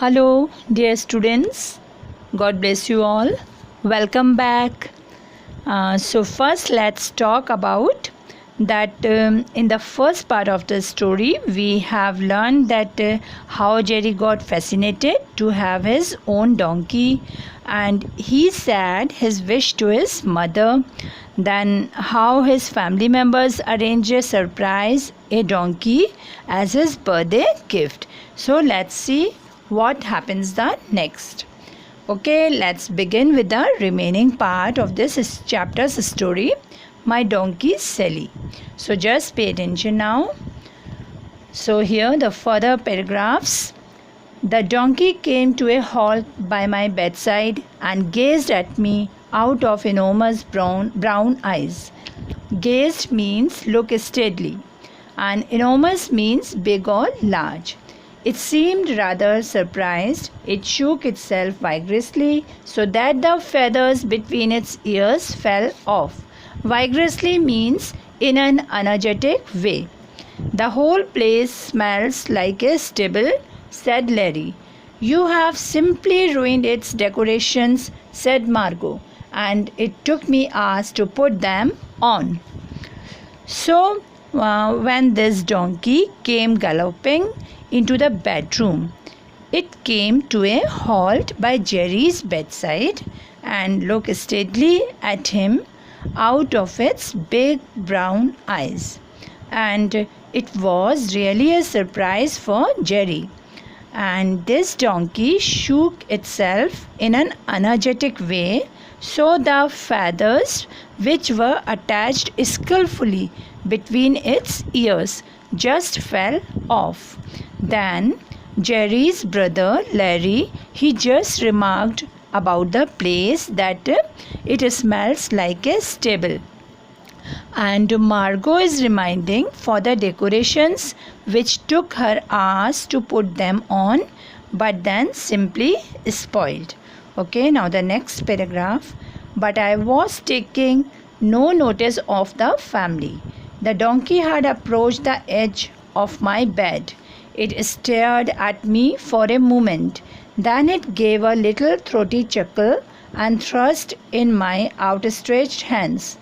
Hello, dear students. God bless you all. Welcome back. First, let's talk about that in the first part of the story, we have learned that how Jerry got fascinated to have his own donkey, and he said his wish to his mother. Then, how his family members arranged a surprise, a donkey, as his birthday gift. So, let's see what happens the next. Okay, let's begin with the remaining part of this chapter's story, My Donkey Sally. So just pay attention now. So here the further paragraphs. The donkey came to a halt by my bedside and gazed at me out of enormous brown eyes. Gazed means look steadily, and enormous means big or large. It seemed rather surprised. It shook itself vigorously so that the feathers between its ears fell off. Vigorously means in an energetic way. The whole place smells like a stable, said Larry. You have simply ruined its decorations, said Margot, and it took me hours to put them on. So, when this donkey came galloping into the bedroom, it came to a halt by Jerry's bedside and looked steadily at him out of its big brown eyes. And it was really a surprise for Jerry. And this donkey shook itself in an energetic way, so the feathers which were attached skillfully between its ears just fell off. Then Jerry's brother Larry, he just remarked about the place that it smells like a stable. And Margot is reminding for the decorations which took her hours to put them on but then simply spoiled. Okay, now the next paragraph. But I was taking no notice of the family. The donkey had approached the edge of my bed. It stared at me for a moment. Then it gave a little throaty chuckle and thrust in my outstretched hands.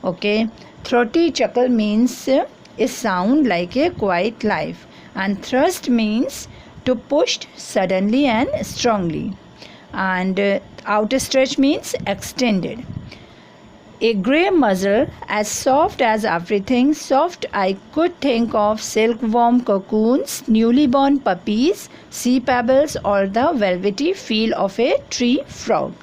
Okay, throaty chuckle means a sound like a quiet life, and thrust means to push suddenly and strongly, and outstretched means extended. A grey muzzle as soft as everything soft I could think of, silkworm cocoons, newly born puppies, sea pebbles, or the velvety feel of a tree frog.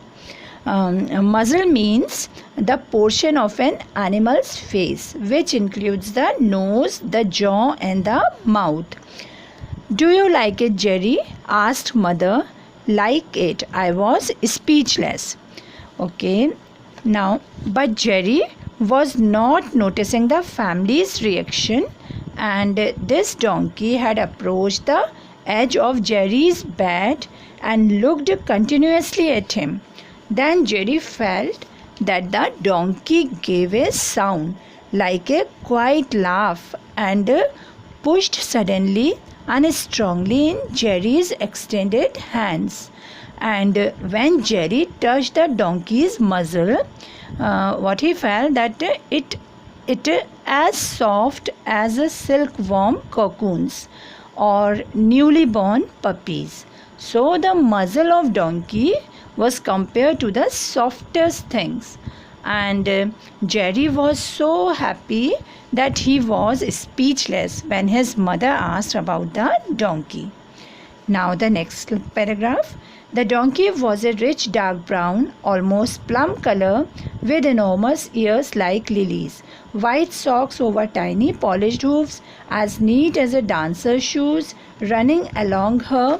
A muzzle means the portion of an animal's face which includes the nose, the jaw, and the mouth. Do you like it, Jerry? Asked mother. Like it. I was speechless. Okay. Now, but Jerry was not noticing the family's reaction, and this donkey had approached the edge of Jerry's bed and looked continuously at him. Then Jerry felt that the donkey gave a sound like a quiet laugh and pushed suddenly and strongly in Jerry's extended hands. And when Jerry touched the donkey's muzzle, what he felt that it as soft as a silkworm cocoons or newly born puppies. So the muzzle of donkey was compared to the softest things, and Jerry was so happy that he was speechless when his mother asked about the donkey. Now the next paragraph. The donkey was a rich dark brown, almost plum color, with enormous ears like lilies, white socks over tiny polished hooves, as neat as a dancer's shoes. Running along her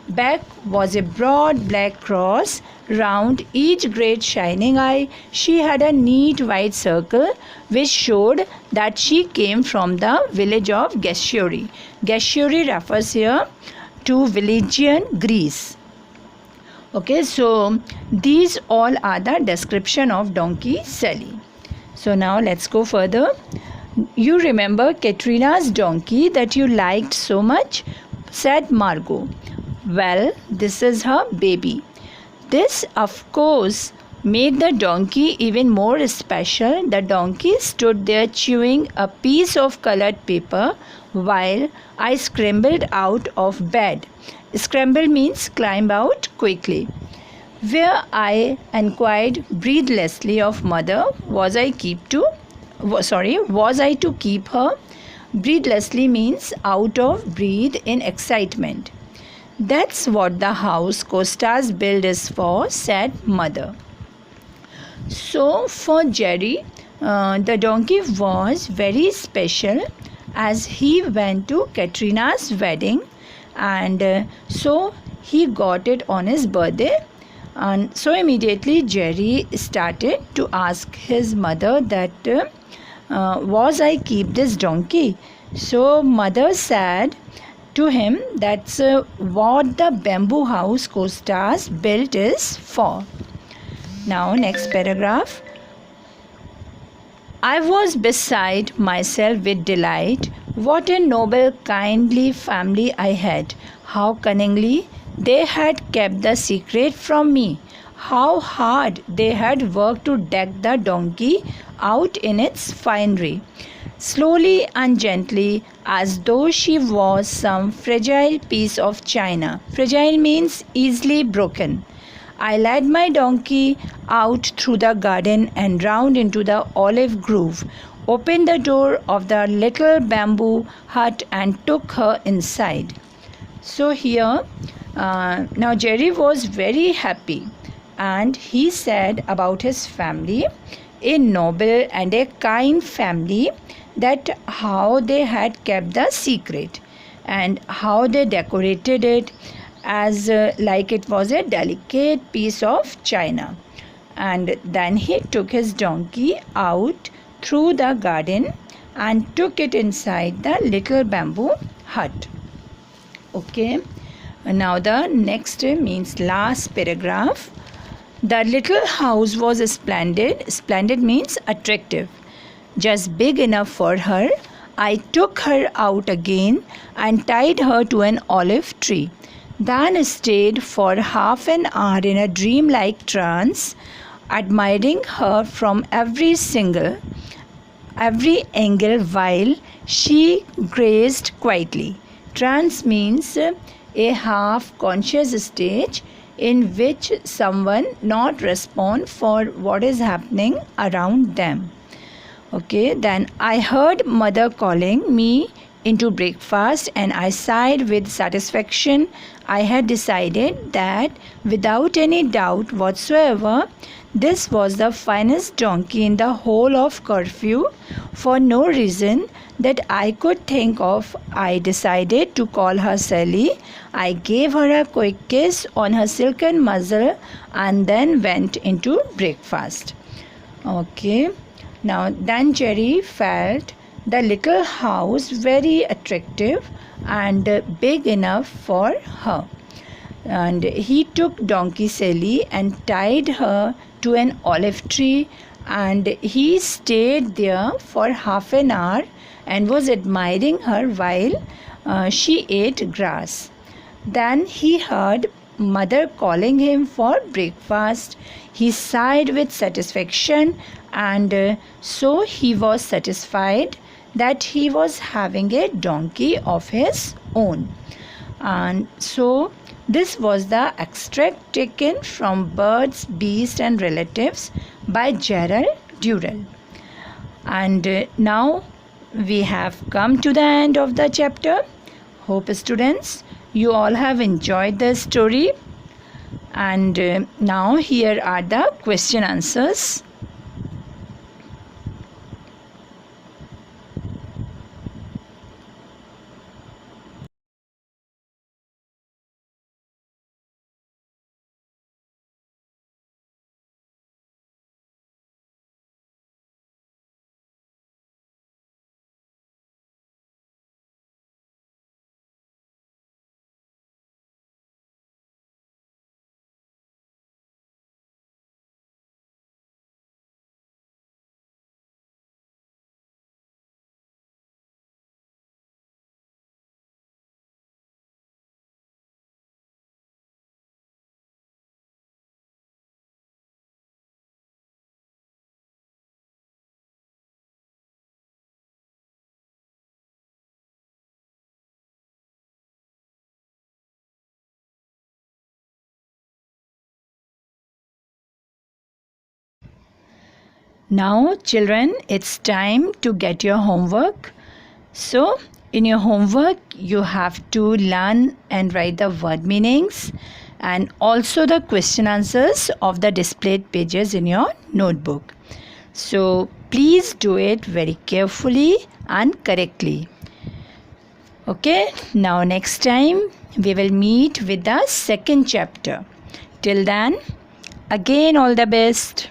back was a broad black cross round each great shining eye. She had a neat white circle which showed that she came from the village of Gashuri. Gashuri refers here to Villagian Greece. Okay, so these all are the description of donkey Sally. So now let's go further. You remember Katrina's donkey that you liked so much, said Margot. Well, this is her baby. This, of course, made the donkey even more special. The donkey stood there chewing a piece of colored paper while I scrambled out of bed. Scramble means climb out quickly. Where I inquired breathlessly of mother, was I to keep her? Breathlessly means out of breath in excitement. That's what the house Costas built is for, said mother. So for Jerry, the donkey was very special as he went to Katrina's wedding, and so he got it on his birthday. And so immediately Jerry started to ask his mother that was I keep this donkey? So mother said to him that's what the bamboo house Costas built is for. Now next paragraph. I was beside myself with delight. What a noble, kindly family I had. How cunningly they had kept the secret from me. How hard they had worked to deck the donkey out in its finery. Slowly and gently, as though she was some fragile piece of china. Fragile means easily broken. I led my donkey out through the garden and round into the olive grove, opened the door of the little bamboo hut and took her inside. So here, now Jerry was very happy, and he said about his family, a noble and a kind family, that how they had kept the secret and how they decorated it as like it was a delicate piece of china. And then he took his donkey out through the garden and took it inside the little bamboo hut. Okay, now the next means last paragraph. The little house was splendid. Splendid means attractive, just big enough for her. I took her out again and tied her to an olive tree. Then stayed for half an hour in a dreamlike trance, admiring her from every angle while she grazed quietly. Trance means a half conscious stage in which someone not respond for what is happening around them. Okay, then I heard mother calling me into breakfast and I sighed with satisfaction. I had decided that without any doubt whatsoever, this was the finest donkey in the whole of Corfu. For no reason that I could think of, I decided to call her Sally. I gave her a quick kiss on her silken muzzle and then went into breakfast. Okay. Now, then Jerry felt the little house very attractive and big enough for her. And he took Donkey Sally and tied her to an olive tree, and he stayed there for half an hour and was admiring her while she ate grass. Then he heard mother calling him for breakfast. He sighed with satisfaction, and so he was satisfied that he was having a donkey of his own. And so this was the extract taken from Birds, Beasts and Relatives by Gerald Durrell. And now we have come to the end of the chapter. Hope students, you all have enjoyed the story. And now here are the question answers. Now, children, it's time to get your homework. So, in your homework, you have to learn and write the word meanings and also the question answers of the displayed pages in your notebook. So, please do it very carefully and correctly. Okay, now next time we will meet with the second chapter. Till then, again, all the best.